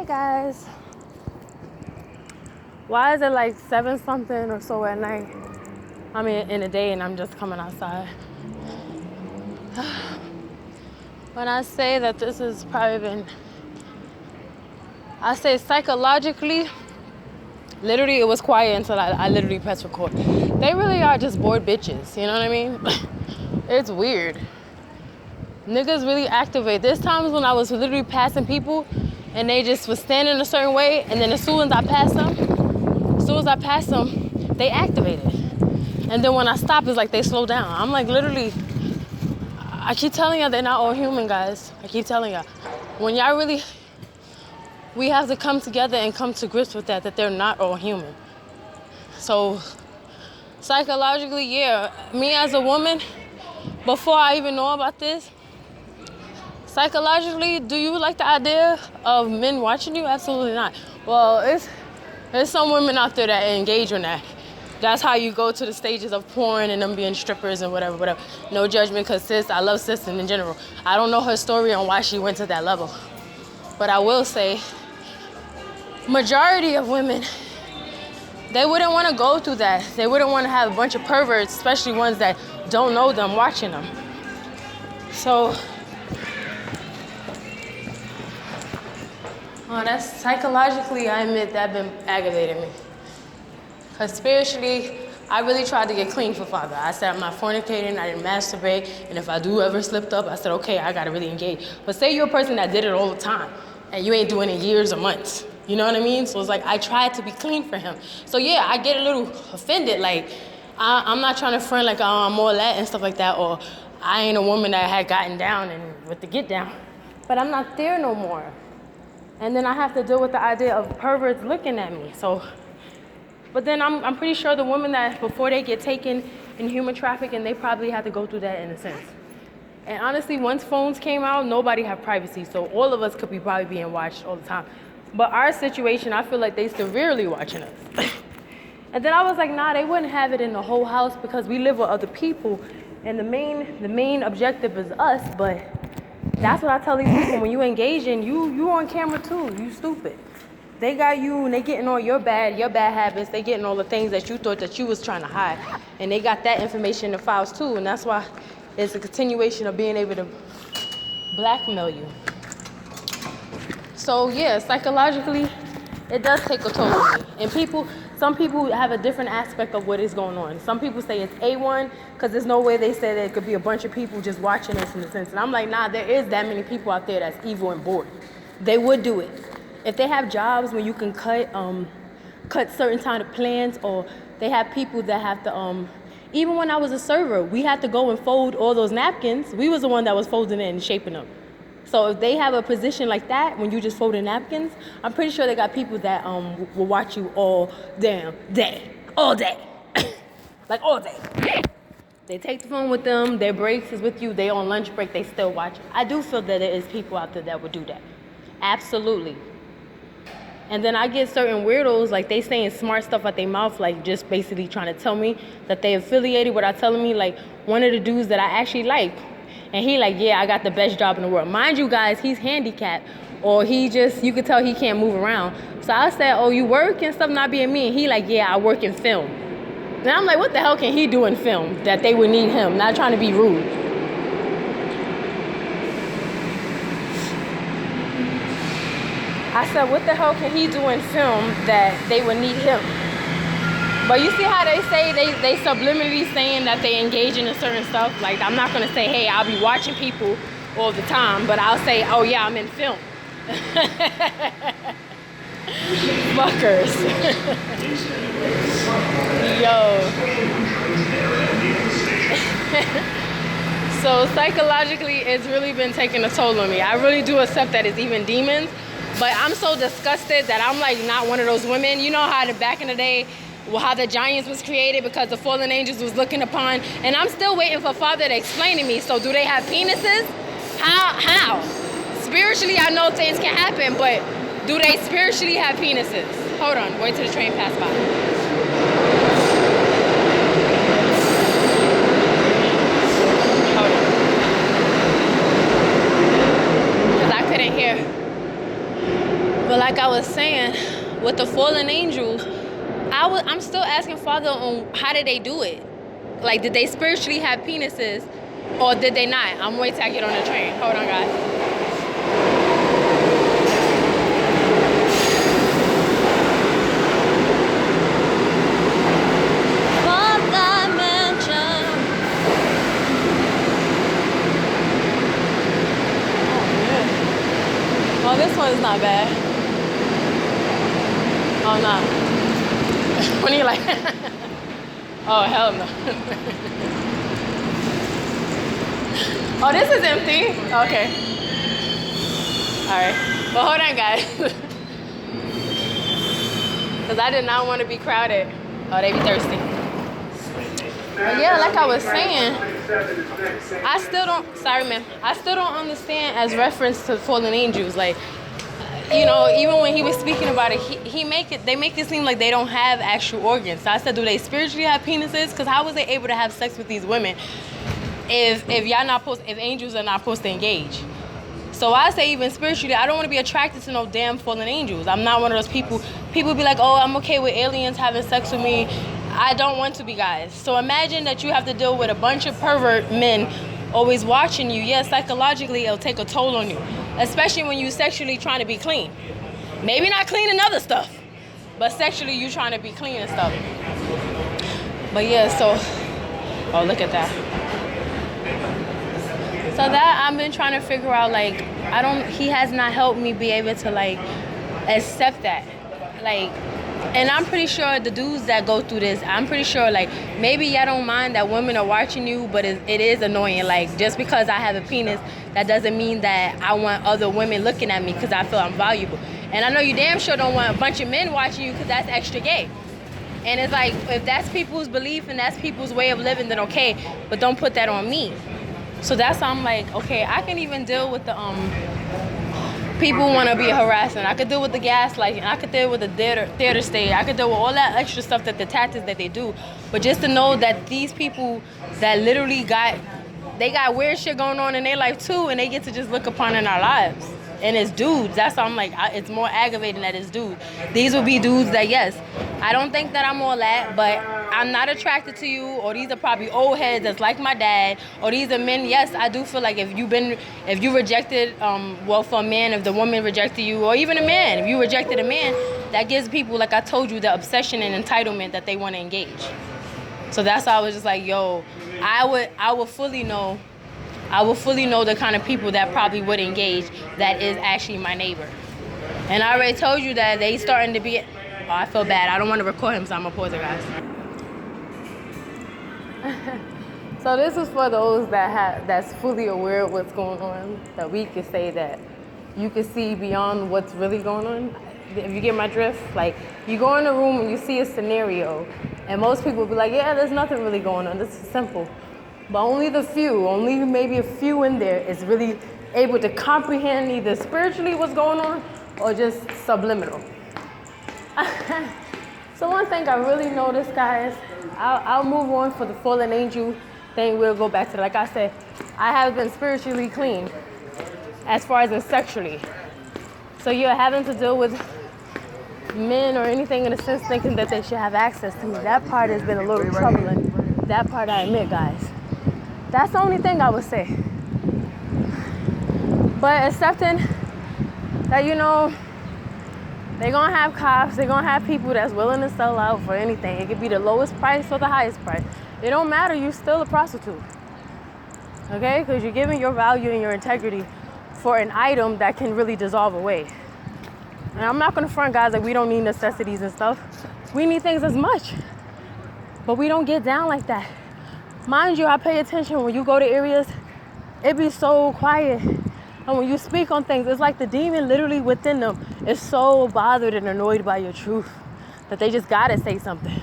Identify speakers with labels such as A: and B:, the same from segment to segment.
A: guys. Why is it like 7 something or so at night? I mean, in the day, and I'm just coming outside. When I say that this has probably been, I say psychologically, literally it was quiet until I literally pressed record. They really are just bored bitches, you know what I mean? It's weird. Niggas really activate. There's times when I was literally passing people and they just was standing a certain way, and then as soon as I passed them, they activated. And then when I stop, it's like they slow down. I'm like, literally, I keep telling y'all they're not all human, guys. I keep telling y'all. When y'all really, we have to come together and come to grips with that they're not all human. So psychologically, yeah, me as a woman, before I even know about this, psychologically, do you like the idea of men watching you? Absolutely not. Well, there's some women out there that engage in that. That's how you go to the stages of porn and them being strippers and whatever. No judgment, because sis, I love sis in general. I don't know her story on why she went to that level. But I will say, majority of women, they wouldn't want to go through that. They wouldn't want to have a bunch of perverts, especially ones that don't know them, watching them. So, that's psychologically, I admit that been aggravating me. Because spiritually, I really tried to get clean for Father. I said I'm not fornicating, I didn't masturbate, and if I do ever slipped up, I said, okay, I gotta really engage. But say you're a person that did it all the time, and you ain't doing it years or months. You know what I mean? So it's like, I tried to be clean for him. So yeah, I get a little offended, like, I'm not trying to front like, oh, I'm all that and stuff like that, or I ain't a woman that had gotten down and with the get down. But I'm not there no more. And then I have to deal with the idea of perverts looking at me. So, but then I'm pretty sure the women that before they get taken in human trafficking, they probably had to go through that in a sense. And honestly, once phones came out, nobody had privacy. So all of us could be probably being watched all the time. But our situation, I feel like they severely watching us. And then I was like, nah, they wouldn't have it in the whole house because we live with other people. And the main objective is us, but that's what I tell these people. When you engaging, you on camera too. You stupid. They got you and they getting all your bad habits. They getting all the things that you thought that you was trying to hide. And they got that information in the files too. And that's why it's a continuation of being able to blackmail you. So yeah, psychologically, it does take a toll on me. And some people have a different aspect of what is going on. Some people say it's A1, because there's no way they say that it could be a bunch of people just watching this in a sense. And I'm like, nah, there is that many people out there that's evil and bored. They would do it. If they have jobs where you can cut certain kind of plans, or they have people that have to, even when I was a server, we had to go and fold all those napkins. We was the one that was folding it and shaping them. So if they have a position like that, when you just folding napkins, I'm pretty sure they got people that will watch you all damn day. All day. Like all day. They take the phone with them, their breaks is with you, they on lunch break, they still watch. I do feel that there is people out there that would do that. Absolutely. And then I get certain weirdos, like they saying smart stuff out their mouth, like just basically trying to tell me that they affiliated without telling me. Like one of the dudes that I actually like, and he like, yeah, I got the best job in the world. Mind you guys, he's handicapped, or he just, you could tell he can't move around. So I said, oh, you work and stuff, not being me? And he like, yeah, I work in film. And I'm like, what the hell can he do in film that they would need him? Not trying to be rude. I said, what the hell can he do in film that they would need him? But you see how they say, they subliminally saying that they engage in a certain stuff? Like, I'm not gonna say, hey, I'll be watching people all the time, but I'll say, oh yeah, I'm in film. Fuckers. Yo. So psychologically, it's really been taking a toll on me. I really do accept that it's even demons. But I'm so disgusted that I'm like not one of those women. You know how back in the day, how the giants was created because the fallen angels was looking upon, and I'm still waiting for Father to explain to me. So do they have penises? How? Spiritually, I know things can happen, but do they spiritually have penises? Hold on, wait till the train pass by. Hold on. Because I couldn't hear. But like I was saying, with the fallen angels, I'm still asking Father on how did they do it? Like, did they spiritually have penises or did they not? I'm waiting till I get on the train. Hold on, guys. Oh, this one is not bad. Oh, no. When you like, oh, hell no. Oh, this is empty. Okay. All right. But hold on, guys. Because I did not want to be crowded. Oh, they be thirsty. But yeah, like I was saying, I still don't, sorry, man. I still don't understand as reference to fallen angels. Like, you know, even when he was speaking about it, they make it seem like they don't have actual organs. So I said, do they spiritually have penises? Because how was they able to have sex with these women if angels are not supposed to engage? So I say even spiritually, I don't want to be attracted to no damn fallen angels. I'm not one of those people. People be like, oh, I'm okay with aliens having sex with me. I don't want to be, guys. So imagine that you have to deal with a bunch of pervert men always watching you. Yeah, psychologically, it'll take a toll on you, especially when you sexually trying to be clean. Maybe not clean and other stuff, but sexually you trying to be clean and stuff. But yeah, so, oh, look at that. So that I've been trying to figure out, like, he has not helped me be able to, like, accept that. Like, and I'm pretty sure the dudes that go through this, I'm pretty sure, like, maybe y'all don't mind that women are watching you, but it is annoying. Like, just because I have a penis, that doesn't mean that I want other women looking at me because I feel I'm valuable. And I know you damn sure don't want a bunch of men watching you because that's extra gay. And it's like, if that's people's belief and that's people's way of living, then okay, but don't put that on me. So that's why I'm like, okay, I can even deal with the people want to be harassing. I could deal with the gaslighting. I could deal with the theater stage. I could deal with all that extra stuff, that the tactics that they do. But just to know that these people that literally got weird shit going on in their life too, and they get to just look upon in our lives. And it's dudes. That's why I'm like, it's more aggravating that it's dudes. These will be dudes that, yes, I don't think that I'm all that, but I'm not attracted to you, or these are probably old heads that's like my dad, or these are men. Yes, I do feel like if you rejected, for a man, if the woman rejected you, or even a man, if you rejected a man, that gives people, like I told you, the obsession and entitlement that they want to engage. So that's why I was just like, yo, I would fully know the kind of people that probably would engage that is actually my neighbor. And I already told you that they starting to be, oh, I feel bad. I don't want to record him, so I'm going to pause it, guys. So this is for those that's fully aware of what's going on, that we can say that you can see beyond what's really going on. If you get my drift, like, you go in a room and you see a scenario, and most people will be like, yeah, there's nothing really going on. This is simple. But only maybe a few in there is really able to comprehend either spiritually what's going on or just subliminal. So one thing I really noticed, guys, I'll move on for the fallen angel thing. We'll go back to, like I said, I have been spiritually clean as far as in sexually. So you're having to deal with men or anything in a sense thinking that they should have access to me. That part has been a little troubling. That part I admit, guys. That's the only thing I would say. But accepting that, you know, they're going to have cops, they're going to have people that's willing to sell out for anything. It could be the lowest price or the highest price. It don't matter, you're still a prostitute. Okay? Because you're giving your value and your integrity for an item that can really dissolve away. And I'm not going to front, guys, like we don't need necessities and stuff. We need things as much. But we don't get down like that. Mind you, I pay attention when you go to areas, it be so quiet. And when you speak on things, it's like the demon literally within them is so bothered and annoyed by your truth that they just gotta say something.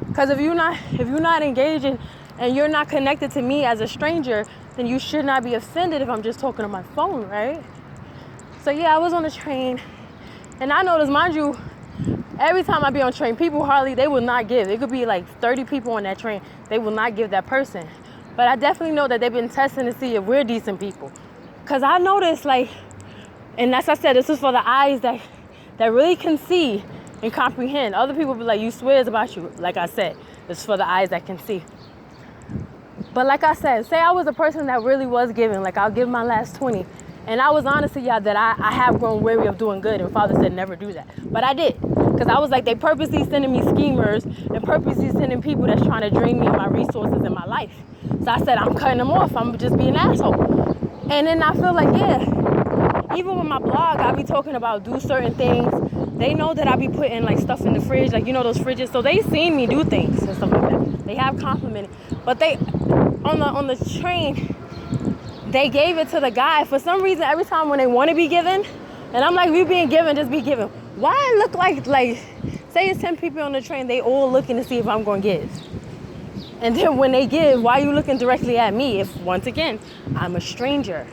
A: Because if you're not engaging and you're not connected to me as a stranger, then you should not be offended if I'm just talking on my phone, right? So yeah, I was on the train, and I noticed, mind you, every time I be on train, people they will not give. It could be like 30 people on that train. They will not give that person. But I definitely know that they've been testing to see if we're decent people. Because I noticed, like, And as I said, this is for the eyes that really can see and comprehend. Other people be like, you swear it's about you. Like I said, it's for the eyes that can see. But like I said, say I was a person that really was giving, like I'll give my last 20. And I was honest to y'all that I have grown weary of doing good, and Father said never do that. But I did. Because I was like, they purposely sending me schemers and purposely sending people that's trying to drain me of my resources in my life. So I said, I'm cutting them off. I'm just being an asshole. And then I feel like, yeah, even with my blog, I be talking about do certain things. They know that I be putting like stuff in the fridge, like you know those fridges. So they seen me do things and stuff like that. They have complimented. But they, on the train, they gave it to the guy. For some reason, every time when they want to be given, and I'm like, we being given, just be given. Why it look like say it's 10 people on the train, they all looking to see if I'm going to give. And then when they give, why are you looking directly at me if, once again, I'm a stranger?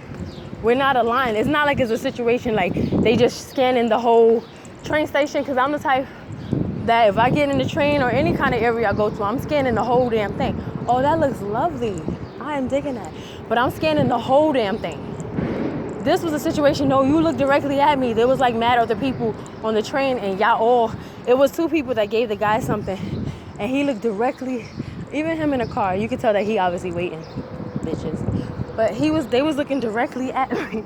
A: We're not aligned. It's not like it's a situation like they just scanning the whole train station, because I'm the type that if I get in the train or any kind of area I go to, I'm scanning the whole damn thing. Oh, that looks lovely. I am digging that. But I'm scanning the whole damn thing. This was a situation, no, you look directly at me. There was like mad other people on the train, and y'all all, it was 2 people that gave the guy something, and he looked directly, even him in the car, you could tell that he obviously waiting, bitches. But they was looking directly at me,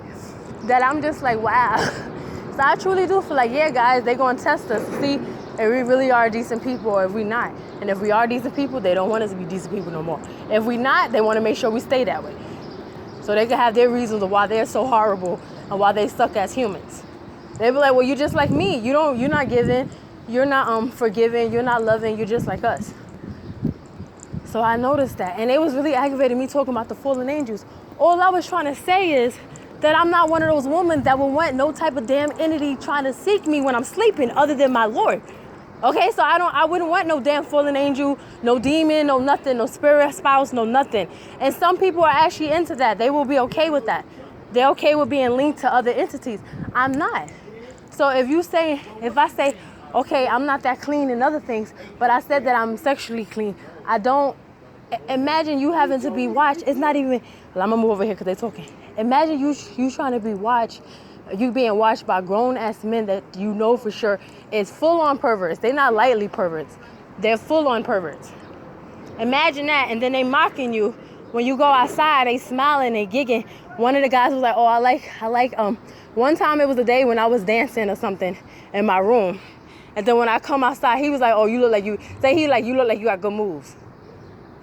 A: that I'm just like, wow. So I truly do feel like, yeah, guys, they gonna test us to see if we really are decent people or if we not. And if we are decent people, they don't want us to be decent people no more. If we not, they want to make sure we stay that way. So they can have their reasons of why they're so horrible and why they suck as humans. They be like, well, you're just like me. You're not giving, you're not forgiving, you're not loving, you're just like us. So I noticed that, and it was really aggravating me talking about the fallen angels. All I was trying to say is that I'm not one of those women that would want no type of damn entity trying to seek me when I'm sleeping other than my Lord. Okay, so I wouldn't want no damn fallen angel, no demon, no nothing, no spirit spouse, no nothing. And some people are actually into that. They will be okay with that. They're okay with being linked to other entities. I'm not. So if I say, okay, I'm not that clean in other things, but I said that I'm sexually clean, I don't, imagine you having to be watched. It's not even, well, I'm gonna move over here because they're talking. Imagine you trying to be watched, you being watched by grown-ass men that you know for sure is full-on perverts. They're not lightly perverts. They're full-on perverts. Imagine that, and then they mocking you. When you go outside, they smiling, they gigging. One of the guys was like, oh, I like, one time it was a day when I was dancing or something in my room. And then when I come outside, he was like, oh, you look like you got good moves.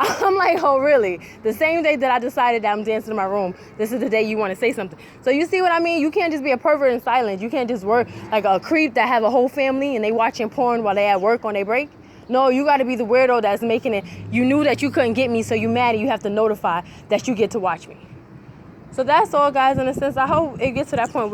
A: I'm like, oh, really? The same day that I decided that I'm dancing in my room, this is the day you want to say something. So you see what I mean? You can't just be a pervert in silence. You can't just work like a creep that have a whole family and they watching porn while they at work on their break. No, you got to be the weirdo that's making it. You knew that you couldn't get me, so you mad and you have to notify that you get to watch me. So that's all, guys, in a sense. I hope it gets to that point.